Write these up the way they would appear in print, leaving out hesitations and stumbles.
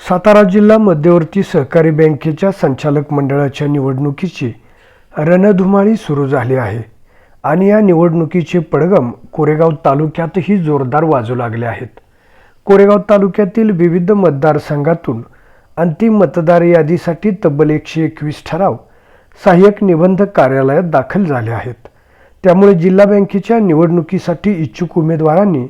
सातारा जिल्हा मध्यवर्ती सहकारी बँकेच्या संचालक मंडळाच्या निवडणुकीची रणधुमाळी सुरू झाली आहे आणि या निवडणुकीचे पडघम कोरेगाव तालुक्यातही जोरदार वाजू लागले आहेत. कोरेगाव तालुक्यातील विविध मतदारसंघातून अंतिम मतदार यादीसाठी तब्बल 121 ठराव सहाय्यक निबंधक कार्यालयात दाखल झाले आहेत. त्यामुळे जिल्हा बँकेच्या निवडणुकीसाठी इच्छुक उमेदवारांनी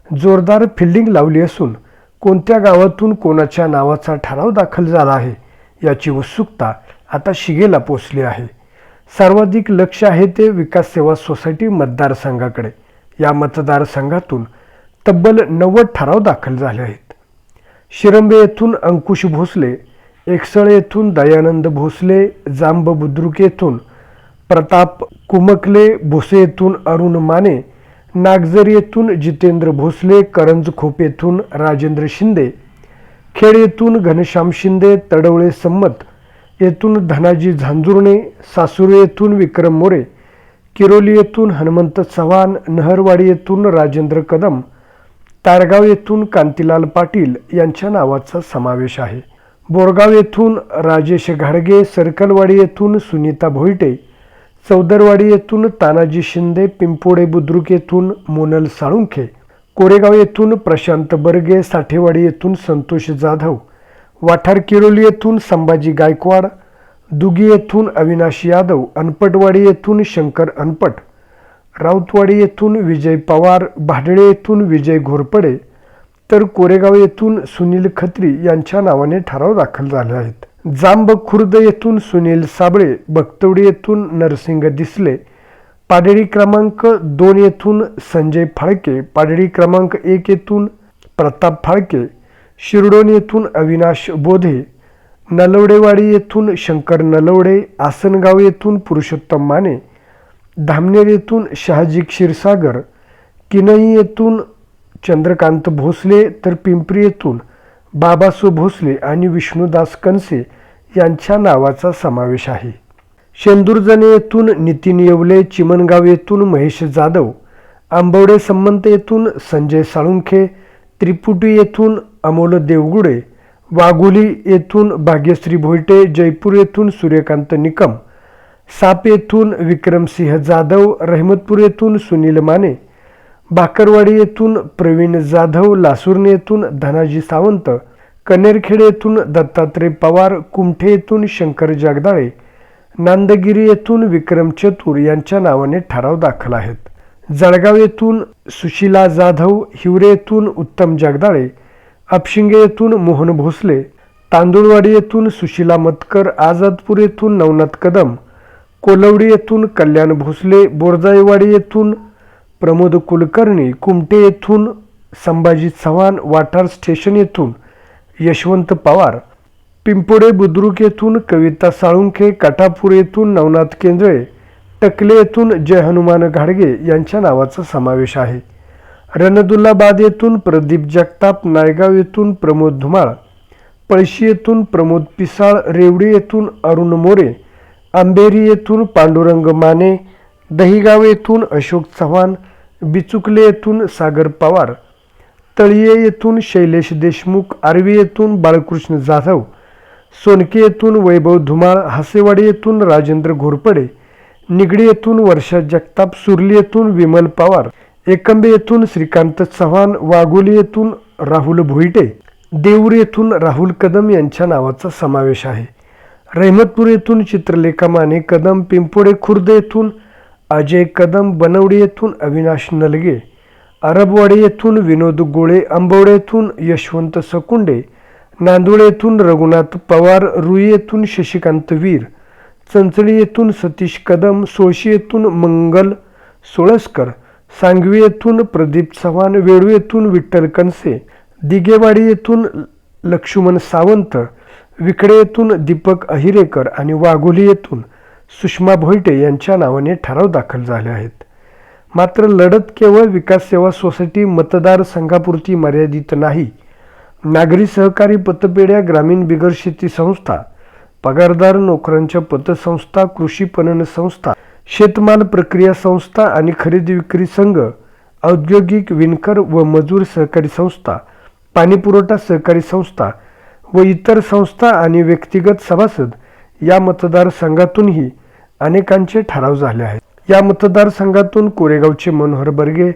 जोरदार फिल्डिंग लावली असून कोणत्या गावातून कोणाच्या नावाचा ठराव दाखल झाला आहे याची उत्सुकता आता शिगेला पोचली आहे. सर्वाधिक लक्ष आहे ते विकास सेवा सोसायटी मतदारसंघाकडे. या मतदारसंघातून तब्बल 90 ठराव दाखल झाले आहेत. शिरंबे येथून अंकुश भोसले, एकसळ येथून दयानंद भोसले, जांब बुद्रुक येथून प्रताप कुमकले, भोसे येथून अरुण माने, नागझरी येथून जितेंद्र भोसले, करंजखोप येथून राजेंद्र शिंदे, खेड येथून घनश्याम शिंदे, तडवळे सम्मत येथून धनाजी झांजुर्णे, सासुरे येथून विक्रम मोरे, किरोली येथून हनुमंत चव्हाण, नहरवाडी येथून राजेंद्र कदम, तारगाव येथून कांतीलाल पाटील यांच्या नावाचा समावेश आहे. बोरगाव येथून राजेश घाडगे, सर्कलवाडी येथून सुनीता भोईटे, चौदरवाडी येथून तानाजी शिंदे, पिंपोडे बुद्रुक येथून मोनल साळुंखे, कोरेगाव येथून प्रशांत बर्गे, साठेवाडी येथून संतोष जाधव, वाठार किरोली येथून संभाजी गायकवाड, दुगी येथून अविनाश यादव, अनपटवाडी येथून शंकर अनपट, राऊतवाडी येथून विजय पवार, भाडळे येथून विजय घोरपडे, तर कोरेगाव येथून सुनील खत्री यांच्या नावाने ठराव दाखल झाले आहेत. जांब खुर्द येथून सुनील साबळे, बक्तवडी येथून नरसिंग दिसले, पाडळी क्रमांक 2 येथून संजय फाळके, पाडळी क्रमांक 1 येथून प्रताप फाळके, शिरडोन येथून अविनाश बोधे, नलवडेवाडी येथून शंकर नलवडे, आसनगाव येथून पुरुषोत्तम माने, धामनेर येथून शहाजी क्षीरसागर, किनई येथून चंद्रकांत भोसले, तर पिंपरी येथून बाबासो भोसले आणि विष्णुदास कनसे यांच्या नावाचा समावेश आहे. शेंदुरजणे येथून नितीन येवले, चिमणगाव येथून महेश जाधव, आंबवडे संमंत येथून संजय साळुंखे, त्रिपुटी येथून अमोल देवगुडे, वाघोली येथून भाग्यश्री भोईटे, जयपूर येथून सूर्यकांत निकम, साप येथून विक्रमसिंह जाधव, रहमतपूर येथून सुनील माने, भाकरवाडी येथून प्रवीण जाधव, लासुर्णे येथून धनाजी सावंत, कनेरखेड येथून दत्तात्रय पवार, कुमठे येथून शंकर जगदाळे, नांदगिरी येथून विक्रम चतुर यांच्या नावाने ठराव दाखल आहेत. जळगाव येथून सुशीला जाधव, हिवरे येथून उत्तम जगदाळे, अपशिंगे येथून मोहन भोसले, तांदुळवाडी येथून सुशीला मतकर, आझादपूर येथून नवनाथ कदम, कोलवडी येथून कल्याण भोसले, बोरजाईवाडी येथून प्रमोद कुलकर्णी, कुमटे येथून संभाजी चव्हाण, वाठार स्टेशन येथून यशवंत पवार, पिंपोडे बुद्रुक येथून कविता साळुंखे, काठापूर येथून नवनाथ केंद्रे, टकले येथून जय हनुमान घाडगे यांच्या नावाचा समावेश आहे. रणदुल्लाबाद येथून प्रदीप जगताप, नायगाव येथून प्रमोद धुमाळ, पळशी येथून प्रमोद पिसाळ, रेवडी येथून अरुण मोरे, आंबेरी येथून पांडुरंग माने, दहिगाव येथून अशोक चव्हाण, बिचुकले येथून सागर पवार, तळिये येथून शैलेश देशमुख, आर्वी येथून बाळकृष्ण जाधव, सोनके येथून वैभव धुमाळ, हसेवाडी येथून राजेंद्र घोरपडे, निगडी येथून वर्षा जगताप, सुर्ली येथून विमल पवार, एकंबे येथून श्रीकांत चव्हाण, वाघोली येथून राहुल भोईटे, देऊर येथून राहुल कदम यांच्या नावाचा समावेश आहे. रहमतपूर येथून चित्रलेखा माने कदम, पिंपोडे खुर्द येथून अजय कदम, बनवडी येथून अविनाश नलगे, अरबवाडी येथून विनोद गोळे, आंबवडे येथून यशवंत सकुंडे, नांदुळे येथून रघुनाथ पवार, रुई येथून शशिकांत वीर, चंचळी येथून सतीश कदम, सोळशी येथून मंगल सोळसकर, सांगवी येथून प्रदीप चव्हाण, वेळू येथून विठ्ठल कनसे, दिगेवाडी येथून लक्ष्मण सावंत, विकडे येथून दीपक अहिरेकर आणि वाघोली येथून सुषमा भोईटे यांच्या नावाने ठराव दाखल झाले आहेत. मात्र लढत केवळ विकास सेवा सोसायटी मतदारसंघापुरती मर्यादित नाही. नागरी सहकारी पतपेढ्या, ग्रामीण बिगर शेती संस्था, पगारदार नोकरांच्या पतसंस्था, कृषी पणन संस्था, शेतमाल प्रक्रिया संस्था आणि खरेदी विक्री संघ, औद्योगिक विणकर व मजूर सहकारी संस्था, पाणीपुरवठा सहकारी संस्था व इतर संस्था आणि व्यक्तिगत सभासद या मतदारसंघातूनही अनेकांचे ठराव झाले आहेत. या मतदारसंघातून कोरेगावचे मनोहर बर्गे,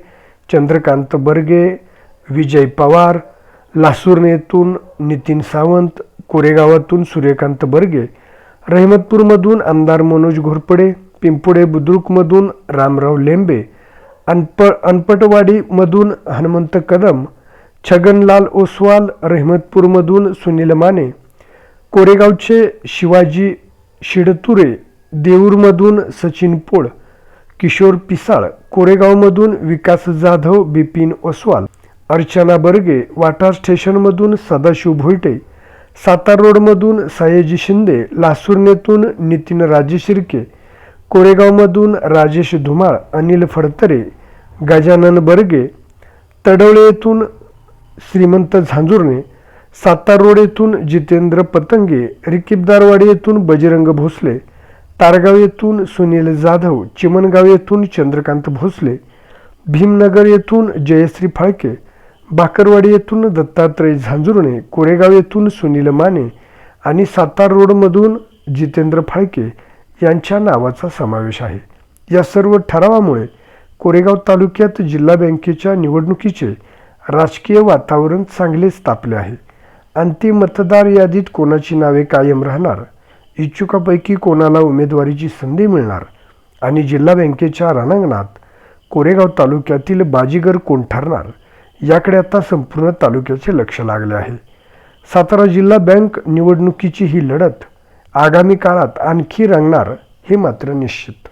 चंद्रकांत बर्गे, विजय पवार, लासूरनेतून नितीन सावंत, कोरेगावातून सूर्यकांत बर्गे, रहिमतपूरमधून आमदार मनोज घोरपडे, पिंपुडे बुद्रुकमधून रामराव लेंबे, अनपटवाडीमधून हनुमंत कदम, छगनलाल ओसवाल, रहिमतपूरमधून सुनील माने, कोरेगावचे शिवाजी शिडतुरे, देऊरमधून सचिन पोळ, किशोर पिसाळ, कोरेगावमधून विकास जाधव, बिपिन ओसवाल, अर्चना बर्गे, वाटा स्टेशनमधून सदाशिव भोईटे, सातार रोडमधून सयाजी शिंदे, लासूरनेतून नितीन राजे शिर्के, कोरेगावमधून राजेश धुमाळ, अनिल फडतरे, गजानन बर्गे, तडवळे येथून श्रीमंत झांजुर्णे, सातार रोड येथून जितेंद्र पतंगे, रिकीबदारवाडी येथून बजरंग भोसले, तारगाव येथून सुनील जाधव, चिमणगाव येथून चंद्रकांत भोसले, भीमनगर येथून जयश्री फाळके, बाकरवाडी येथून दत्तात्रय झांजुर्णे, कोरेगाव येथून सुनील माने आणि सातार रोडमधून जितेंद्र फाळके यांच्या नावाचा समावेश आहे. या सर्व ठरावामुळे कोरेगाव तालुक्यात जिल्हा बँकेच्या निवडणुकीचे राजकीय वातावरण चांगलेच तापले आहे. अंतिम मतदार यादीत कोणाची नावे कायम राहणार, इच्छुकापैकी कोणाला उमेदवारीची संधी मिळणार आणि जिल्हा बँकेच्या रणांगणात कोरेगाव तालुक्यातील बाजीगर कोण ठरणार याकडे आता संपूर्ण तालुक्याचे लक्ष लागले आहे. सातारा जिल्हा बँक निवडणुकीची ही लढत आगामी काळात आणखी रंगणार हे मात्र निश्चित.